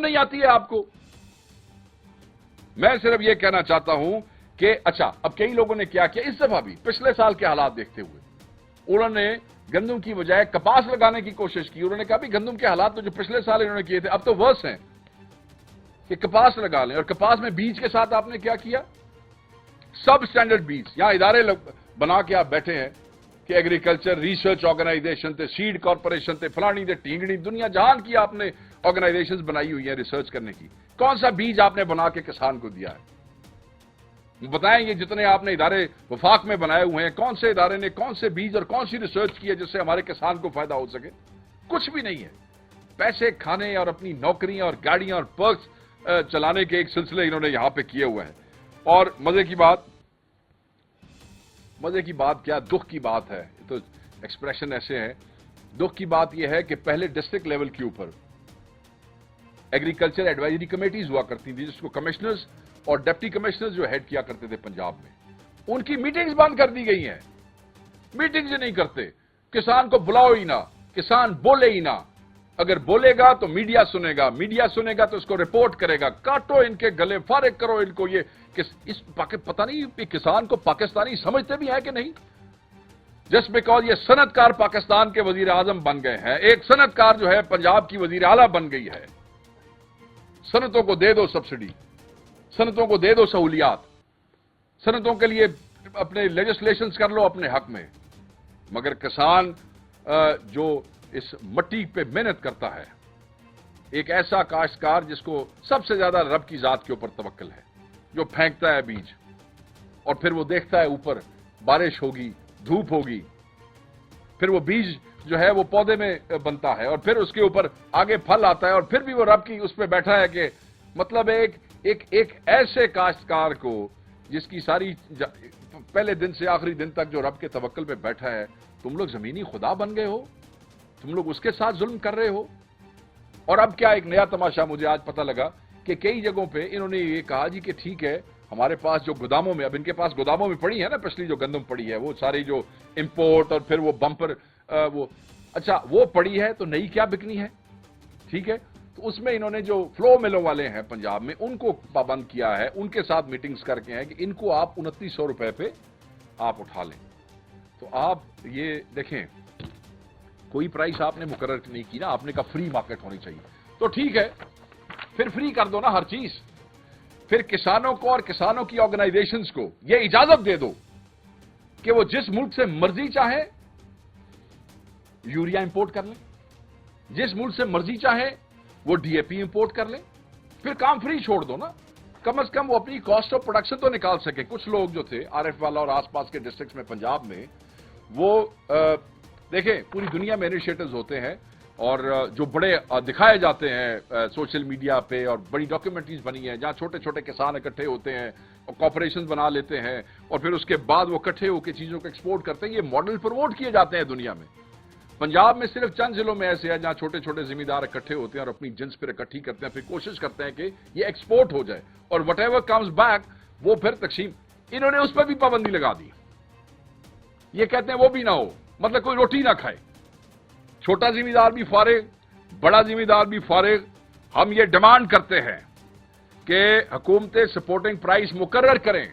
نہیں آتی ہے آپ کو. میں صرف یہ کہنا چاہتا ہوں کہ اچھا اب کئی لوگوں نے کیا کیا اس دفعہ بھی پچھلے سال کے حالات دیکھتے ہوئے انہوں نے گندم کی بجائے کپاس لگانے کی کوشش کی. انہوں نے کہا بھی گندم کے حالات تو جو پچھلے سال انہوں نے کیے تھے اب تو ورس ہیں کہ کپاس لگا لیں. اور کپاس میں بیج کے ساتھ آپ نے کیا کیا؟ سب سٹینڈرڈ بیج. یہاں ادارے بنا کے آپ بیٹھے ہیں کہ ایگریکلچر ریسرچ آرگنائزیشن تھے, سیڈ کارپوریشن تھے, فلانی تھے, ٹینگڑی, دنیا جہان کی آپ نے آرگنائزیشنز بنائی ہوئی ہیں ریسرچ کرنے کی. کون سا بیج آپ نے بنا کے کسان کو دیا ہے؟ بتائیں یہ جتنے آپ نے ادارے وفاق میں بنائے ہوئے ہیں کون سے ادارے نے کون سے بیج اور کون سی ریسرچ کی ہے جس سے ہمارے کسان کو فائدہ ہو سکے؟ کچھ بھی نہیں ہے. پیسے کھانے اور اپنی نوکریاں اور گاڑیاں اور پرکس چلانے کے ایک سلسلے انہوں نے یہاں پہ کیے ہوئے ہیں. اور مزے کی بات کیا دکھ کی بات ہے, تو ایکسپریشن ایسے ہیں. دکھ کی بات یہ ہے کہ پہلے ڈسٹرکٹ لیول کے اوپر ایگریکلچر ایڈوائزری کمیٹیز ہوا کرتی تھی جس کو کمشنرز اور ڈپٹی کمشنرز جو ہیڈ کیا کرتے تھے پنجاب میں. ان کی میٹنگز بند کر دی گئی ہیں. میٹنگز نہیں کرتے, کسان کو بلاؤ ہی نہ, کسان بولے ہی نہ. اگر بولے گا تو میڈیا سنے گا, میڈیا سنے گا تو اس کو رپورٹ کرے گا. کاٹو ان کے گلے, فارغ کرو ان کو. یہ پتہ نہیں کسان کو پاکستانی سمجھتے بھی ہے کہ نہیں. جسٹ بیکاز یہ صنعت کار پاکستان کے وزیر اعظم بن گئے ہیں, ایک صنعت کار جو ہے پنجاب کی وزیر اعلیٰ بن گئی ہے. صنعتوں کو دے دو سبسڈی, صنعتوں کو دے دو سہولیات, صنعتوں کے لیے اپنے لیجسلیشنز کر لو اپنے حق میں. مگر کسان جو اس مٹی پہ محنت کرتا ہے, ایک ایسا کاشتکار جس کو سب سے زیادہ رب کی ذات کے اوپر توکل ہے, جو پھینکتا ہے بیج اور پھر وہ دیکھتا ہے اوپر بارش ہوگی, دھوپ ہوگی, پھر وہ بیج جو ہے وہ پودے میں بنتا ہے اور پھر اس کے اوپر آگے پھل آتا ہے اور پھر بھی وہ رب کی اس پہ بیٹھا ہے کہ مطلب ایک ایسے کاشتکار کو جس کی ساری پہلے دن سے آخری دن تک جو رب کے توکل پہ بیٹھا ہے, تم لوگ زمینی خدا بن گئے ہو, تم لوگ اس کے ساتھ ظلم کر رہے ہو. اور اب کیا ایک نیا تماشا مجھے آج پتہ لگا کہ کئی جگہوں پہ انہوں نے یہ کہا جی کہ ٹھیک ہے ہمارے پاس جو گوداموں میں, اب ان کے پاس گوداموں میں پڑی ہے نا پچھلی جو گندم پڑی ہے وہ ساری جو امپورٹ اور پھر وہ بمپر وہ اچھا وہ پڑی ہے تو نئی کیا بکنی ہے, ٹھیک ہے. تو اس میں انہوں نے جو فلو ملوں والے ہیں پنجاب میں ان کو پابند کیا ہے, ان کے ساتھ میٹنگز کر کے ہیں کہ ان کو آپ 2900 روپے پہ آپ اٹھا لیں. تو آپ یہ دیکھیں کوئی پرائس آپ نے مقرر نہیں کی نا, آپ نے کہا فری مارکیٹ ہونی چاہیے. تو ٹھیک ہے پھر فری کر دو نا ہر چیز. پھر کسانوں کو اور کسانوں کی آرگنائزیشنز کو یہ اجازت دے دو کہ وہ جس ملک سے مرضی چاہے یوریا امپورٹ کر لیں, جس ملک سے مرضی چاہے وہ ڈی اے پی امپورٹ کر لیں. پھر کام فری چھوڑ دو نا, کم از کم وہ اپنی کاسٹ آف پروڈکشن تو نکال سکے. کچھ لوگ جو تھے آر ایف والا اور آس پاس کے ڈسٹرکٹس میں پنجاب میں وہ دیکھیں پوری دنیا میں انیشیٹوز ہوتے ہیں اور جو بڑے دکھائے جاتے ہیں سوشل میڈیا پہ اور بڑی ڈاکیومنٹریز بنی ہیں جہاں چھوٹے چھوٹے کسان اکٹھے ہوتے ہیں اور کارپوریشن بنا لیتے ہیں اور پھر اس کے بعد وہ اکٹھے ہو کے چیزوں کو ایکسپورٹ کرتے ہیں. یہ ماڈل پروموٹ کیے جاتے ہیں دنیا میں. پنجاب میں صرف چند ضلعوں میں ایسے ہیں جہاں چھوٹے چھوٹے ذمہ دار اکٹھے ہوتے ہیں اور اپنی جنس پھر اکٹھی کرتے ہیں, پھر کوشش کرتے ہیں کہ یہ ایکسپورٹ ہو جائے اور وٹ ایور کمز بیک وہ پھر تقسیم. انہوں نے اس پہ بھی پابندی لگا دی. یہ کہتے ہیں وہ بھی نہ ہو, مطلب کوئی روٹی نہ کھائے. چھوٹا ذمہ دار بھی فارغ, بڑا ذمہ دار بھی فارغ. ہم یہ ڈیمانڈ کرتے ہیں کہ حکومتیں سپورٹنگ پرائس مقرر کریں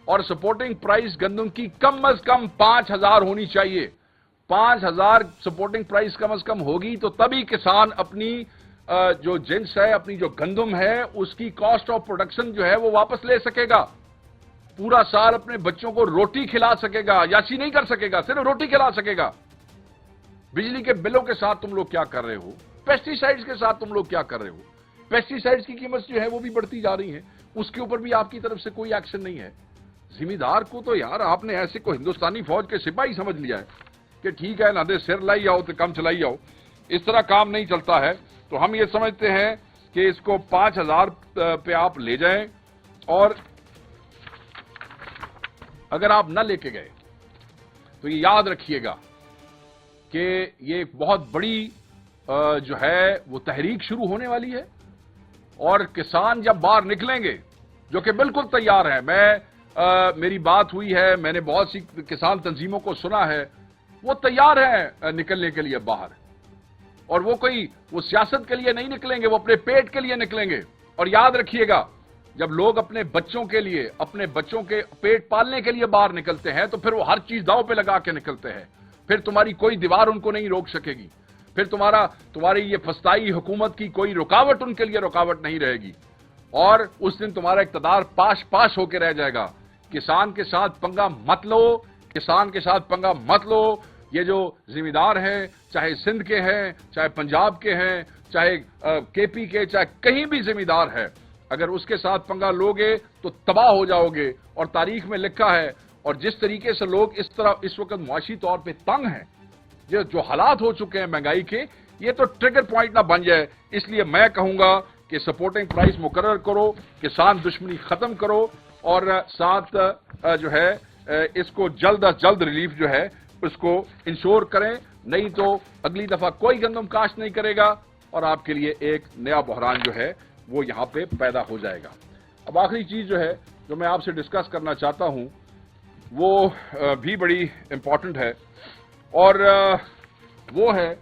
اور سپورٹنگ پرائس گندم کی کم از کم 5000 ہونی چاہیے. 5000 سپورٹنگ پرائس کم از کم ہوگی تو تبھی کسان اپنی جو جنس ہے, اپنی جو گندم ہے, اس کی کاسٹ آف پروڈکشن جو ہے وہ واپس لے سکے گا. پورا سال اپنے بچوں کو روٹی کھلا سکے گا, یاسی نہیں کر سکے گا, صرف روٹی کھلا سکے گا. بجلی کے بلوں کے ساتھ تم لوگ کیا کر رہے ہو, پیسٹی سائیڈز کے ساتھ تم لوگ کیا کر رہے ہو. پیسٹی سائیڈز کی قیمت جو ہے وہ بھی بڑھتی جا رہی ہے, اس کے اوپر بھی آپ کی طرف سے کوئی ایکشن نہیں ہے. ذمہ دار کو تو یار آپ نے ایسے کو ہندوستانی فوج کے سپاہی سمجھ لیا ہے کہ ٹھیک ہے نہ دے سر لائی آؤ تو کم چلائی آؤ. اس طرح کام نہیں چلتا ہے. تو ہم یہ سمجھتے ہیں کہ اس کو 5000 پہ آپ لے جائیں اور اگر آپ نہ لے کے گئے تو یہ یاد رکھیے گا کہ یہ ایک بہت بڑی جو ہے وہ تحریک شروع ہونے والی ہے اور کسان جب باہر نکلیں گے جو کہ بالکل تیار ہیں. میری بات ہوئی ہے, میں نے بہت سی کسان تنظیموں کو سنا ہے, وہ تیار ہیں نکلنے کے لیے باہر. اور وہ سیاست کے لیے نہیں نکلیں گے, وہ اپنے پیٹ کے لیے نکلیں گے. اور یاد رکھیے گا, جب لوگ اپنے بچوں کے لیے, اپنے بچوں کے پیٹ پالنے کے لیے باہر نکلتے ہیں تو پھر وہ ہر چیز داؤ پہ لگا کے نکلتے ہیں. پھر تمہاری کوئی دیوار ان کو نہیں روک سکے گی. پھر تمہاری یہ فسطائی حکومت کی کوئی رکاوٹ ان کے لیے رکاوٹ نہیں رہے گی. اور اس دن تمہارا اقتدار پاش ہو کے رہ جائے گا. کسان کے ساتھ پنگا مت لو, کسان کے ساتھ پنگا مت لو. یہ جو ذمہ دار ہیں, چاہے سندھ کے ہیں, چاہے پنجاب کے ہیں, چاہے کے پی کے, چاہے کہیں بھی ذمہ دار ہے, اگر اس کے ساتھ پنگا لوگے تو تباہ ہو جاؤ گے. اور تاریخ میں لکھا ہے. اور جس طریقے سے لوگ اس وقت معاشی طور پہ تنگ ہیں, جو حالات ہو چکے ہیں مہنگائی کے, یہ تو ٹریگر پوائنٹ نہ بن جائے. اس لیے میں کہوں گا کہ سپورٹنگ پرائس مقرر کرو, کسان دشمنی ختم کرو, اور ساتھ جو ہے اس کو جلد از جلد ریلیف جو ہے اس کو انشور کریں. نہیں تو اگلی دفعہ کوئی گندم کاشت نہیں کرے گا اور آپ کے لیے ایک نیا بحران جو ہے وہ یہاں پہ پیدا ہو جائے گا. اب آخری چیز جو ہے جو میں آپ سے ڈسکس کرنا چاہتا ہوں وہ بھی بڑی امپورٹنٹ ہے, اور وہ ہے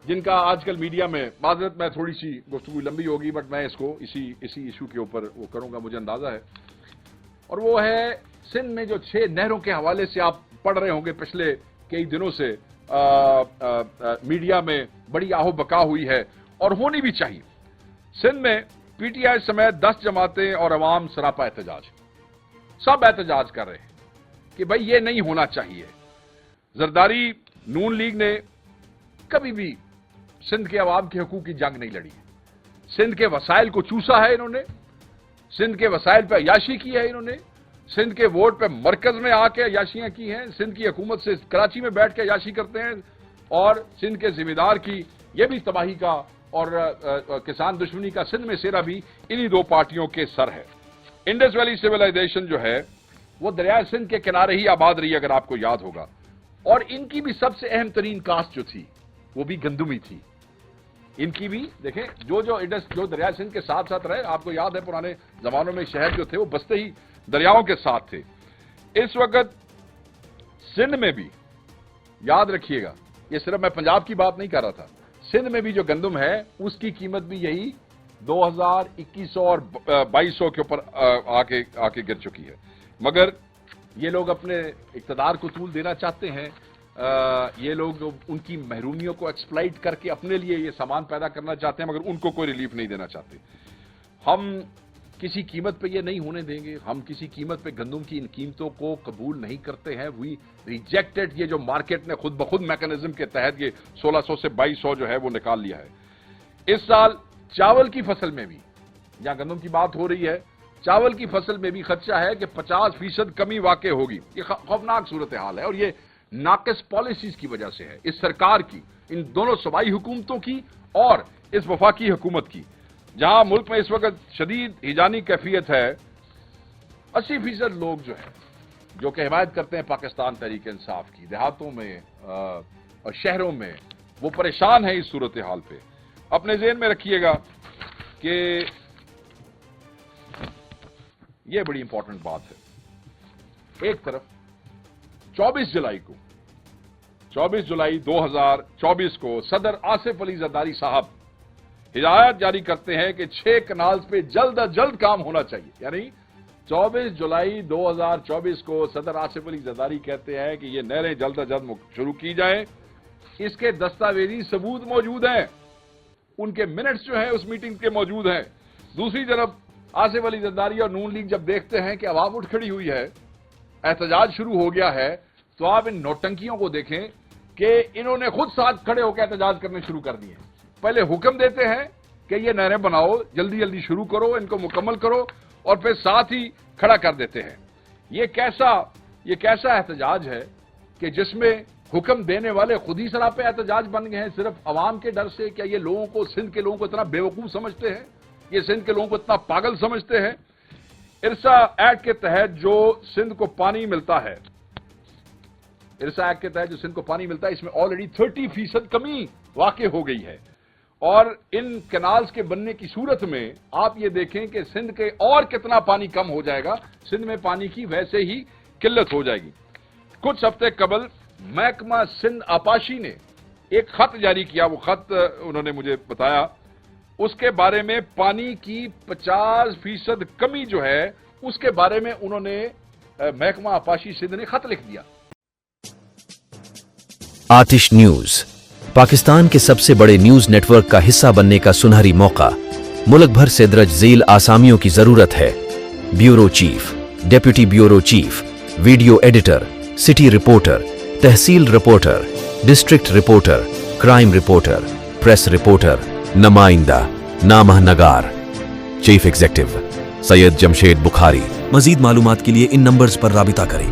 جن کا آج کل میڈیا میں, معذرت میں تھوڑی سی گفتگو لمبی ہوگی بٹ میں اس کو اسی ایشو کے اوپر وہ کروں گا, مجھے اندازہ ہے. اور وہ ہے سندھ میں جو 6 نہروں کے حوالے سے آپ پڑھ رہے ہوں گے پچھلے کئی دنوں سے میڈیا میں بڑی آہو بکا ہوئی ہے, اور ہونی بھی چاہیے. سندھ میں پی ٹی آئی سمیت 10 جماعتیں اور عوام سراپا احتجاج, سب احتجاج کر رہے ہیں کہ بھائی یہ نہیں ہونا چاہیے. زرداری نون لیگ نے کبھی بھی سندھ کے عوام کے حقوق کی جنگ نہیں لڑی. سندھ کے وسائل کو چوسا ہے انہوں نے, سندھ کے وسائل پہ عیاشی کی ہے انہوں نے, سندھ کے ووٹ پہ مرکز میں آ کے عیاشیاں کی ہیں, سندھ کی حکومت سے کراچی میں بیٹھ کے عیاشی کرتے ہیں, اور سندھ کے ذمہ دار کی یہ بھی تباہی کا اور کسان دشمنی کا سندھ میں سیرا بھی انہی 2 پارٹیوں کے سر ہے. انڈس ویلی سویلائزیشن جو ہے وہ دریائے سندھ کے کنارے ہی آباد رہی, اگر آپ کو یاد ہوگا, اور ان کی بھی سب سے اہم ترین کاسٹ جو تھی وہ بھی گندمی تھی. ان کی بھی دیکھیں جو دریائے سندھ کے ساتھ ساتھ رہے, آپ کو یاد ہے پرانے زمانوں میں شہر جو تھے وہ بستے ہی دریاؤں کے ساتھ تھے. اس وقت سندھ میں بھی یاد رکھیے گا, یہ صرف میں پنجاب کی بات نہیں کر رہا تھا, سندھ میں بھی جو گندم ہے اس کی قیمت بھی یہی 2100 اور 2200 کے اوپر آ کے گر چکی ہے. مگر یہ لوگ اپنے اقتدار کو طول دینا چاہتے ہیں, یہ لوگ ان کی محرومیوں کو ایکسپلائٹ کر کے اپنے لیے یہ سامان پیدا کرنا چاہتے ہیں, مگر ان کو کوئی ریلیف نہیں دینا چاہتے. ہم کسی قیمت پہ یہ نہیں ہونے دیں گے, ہم کسی قیمت پہ گندم کی ان قیمتوں کو قبول نہیں کرتے ہیں. وی ریجیکٹڈ یہ جو مارکیٹ نے خود بخود میکانزم کے تحت یہ 1600 سے 2200 جو ہے وہ نکال لیا ہے. اس سال چاول کی فصل میں بھی, جہاں گندم کی بات ہو رہی ہے, چاول کی فصل میں بھی خدشہ ہے کہ 50% کمی واقع ہوگی. یہ خوفناک صورتحال ہے, اور یہ ناقص پالیسیز کی وجہ سے ہے, اس سرکار کی, ان دونوں صوبائی حکومتوں کی اور اس وفاقی حکومت کی. جہاں ملک میں اس وقت شدید ہیجانی کیفیت ہے, 80% لوگ جو ہے جو کہ حمایت کرتے ہیں پاکستان تحریک انصاف کی, دیہاتوں میں اور شہروں میں وہ پریشان ہیں اس صورتحال پہ. اپنے ذہن میں رکھیے گا کہ یہ بڑی امپورٹنٹ بات ہے. ایک طرف 24 جولائی 2024 کو صدر آصف علی زرداری صاحب ہدایت جاری کرتے ہیں کہ 6 کنالز پہ جلد از جلد کام ہونا چاہیے. یعنی 24 جولائی 2024 کو صدر آصف علی زرداری کہتے ہیں کہ یہ نہریں جلد از جلد شروع کی جائیں. اس کے دستاویزی ثبوت موجود ہیں, ان کے منٹس جو ہیں اس میٹنگ کے موجود ہیں. دوسری طرف آصف علی زرداری اور نون لیگ جب دیکھتے ہیں کہ عوام اٹھ کھڑی ہوئی ہے, احتجاج شروع ہو گیا ہے, تو آپ ان نوٹنکیوں کو دیکھیں کہ انہوں نے خود ساتھ کھڑے ہو کے احتجاج کرنے شروع کر دیے. پہلے حکم دیتے ہیں کہ یہ نہریں بناؤ, جلدی جلدی شروع کرو, ان کو مکمل کرو, اور پھر ساتھ ہی کھڑا کر دیتے ہیں. یہ کیسا احتجاج ہے کہ جس میں حکم دینے والے خود ہی سراپے احتجاج بن گئے ہیں صرف عوام کے ڈر سے. کیا یہ لوگوں کو, سندھ کے لوگوں کو اتنا بیوقوف سمجھتے ہیں, یہ سندھ کے لوگوں کو اتنا پاگل سمجھتے ہیں؟ ارسا ایکٹ کے تحت جو سندھ کو پانی ملتا ہے, اس میں آلریڈی 30% کمی واقع ہو گئی ہے. اور ان کینالز کے بننے کی صورت میں آپ یہ دیکھیں کہ سندھ کے اور کتنا پانی کم ہو جائے گا, سندھ میں پانی کی ویسے ہی قلت ہو جائے گی. کچھ ہفتے قبل محکمہ سندھ آپاشی نے ایک خط جاری کیا. وہ خط انہوں نے مجھے بتایا, اس کے بارے میں پانی کی 50% کمی جو ہے اس کے بارے میں انہوں نے محکمہ آبپاشی سندھ نے خط لکھ دیا. آتش نیوز پاکستان کے سب سے بڑے نیوز نیٹ ورک کا حصہ بننے کا سنہری موقع. ملک بھر سے درج ذیل آسامیوں کی ضرورت ہے. Bureau chief, deputy bureau chief, video editor, city reporter, تحصیل reporter, district reporter, crime reporter, press reporter, نمائندہ, نامہ نگار. Chief executive Syed Jamshed Bukhari. مزید معلومات کے لیے ان نمبرز پر رابطہ کریں.